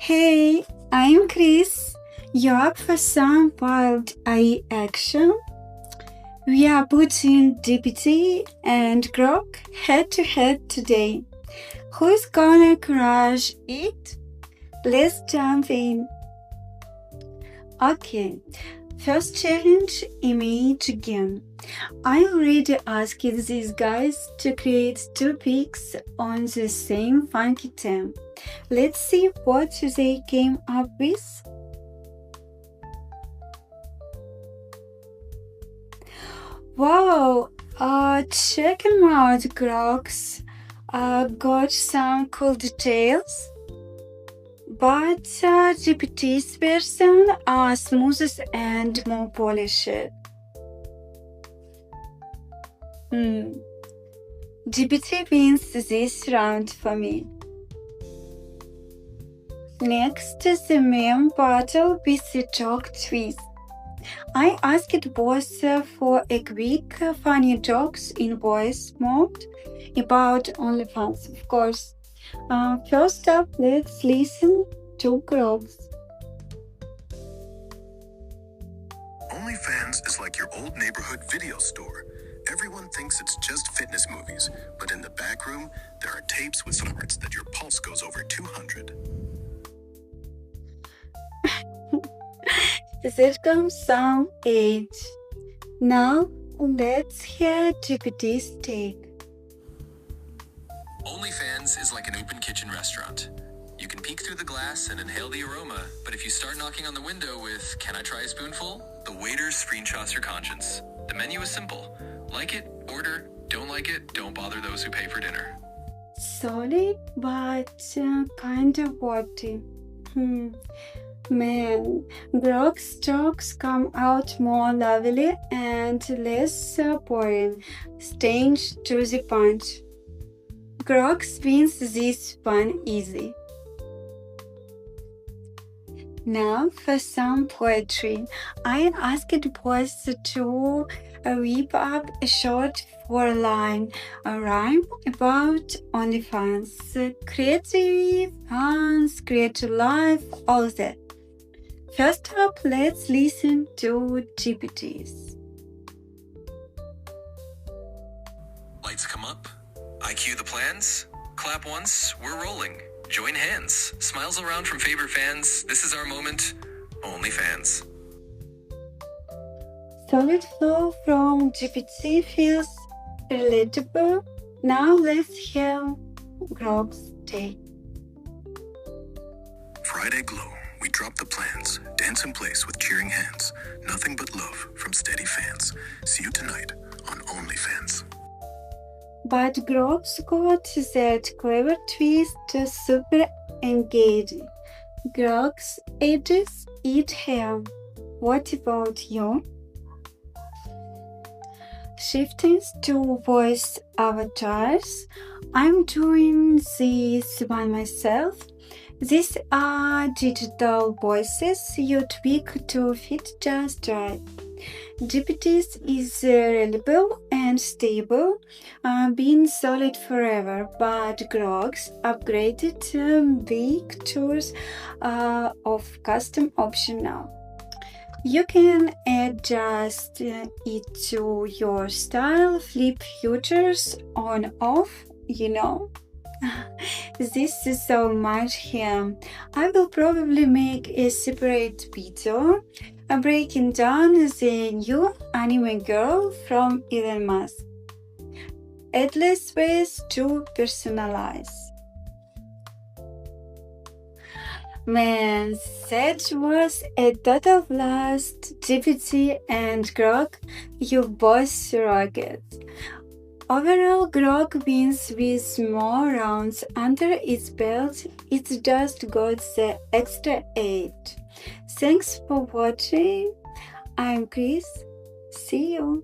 Hey, I'm Kriss. You up for some wild eye action? We are putting GPT and Gogh head to head today. Who's gonna crush it? Let's jump in. Okay, first challenge image again. I already asked these guys to create two pics on the same funky theme. Let's see what they came up with. Wow, check them out, Gogh's. Got some cool details. But GPT's version are smoother and more polished. GPT wins this round for me. Next, the meme battle with the joke twist. I asked both for a quick, funny jokes in voice mode about OnlyFans, of course. First up, let's listen to Gogh's. OnlyFans is like your old neighborhood video store. Everyone thinks it's just fitness movies, but in the back room, there are tapes with some hurts that your pulse goes over 200. There comes some 8. Now, let's hear GPT's take. OnlyFans is like an open kitchen restaurant. You can peek through the glass and inhale the aroma, but if you start knocking on the window with, "Can I try a spoonful?" the waiter screenshots your conscience. The menu is simple. Like it, order. Don't like it, don't bother those who pay for dinner. Solid, but kind of watery. Man, Gogh's jokes come out more lovely and less boring, staying to the punch. Gogh wins this one easy. Now for some poetry. I asked boys to whip up a short 4-line rhyme about OnlyFans. Creative fans, creative life, all that. First up, let's listen to GPT's. Lights come up. I cue the plans. Clap once, we're rolling. Join hands. Smiles around from favorite fans. This is our moment. OnlyFans. Solid flow from GPT feels relatable. Now let's hear Gogh's take. Friday glow. We drop the plans. Dance in place with cheering hands. Nothing but love from steady fans. See you tonight on OnlyFans. But Gogh's got that clever twist, super engaging. Gogh's edges eat hair. What about you? Shifting to voice avatars, I'm doing this one myself. These are digital voices you tweak to fit just right. GPT's is reliable and stable, being solid forever, but Gogh's upgraded big tours of custom option now. You can adjust it to your style, flip features on off, This is so much here. I will probably make a separate video breaking down the new anime girl from Elon Musk. Endless ways to personalize. Man, that was a total blast. GPT and Gogh, you both rock it. Overall, Gogh wins with more rounds under its belt. It's just got the extra 8. Thanks for watching. I'm Kriss. See you.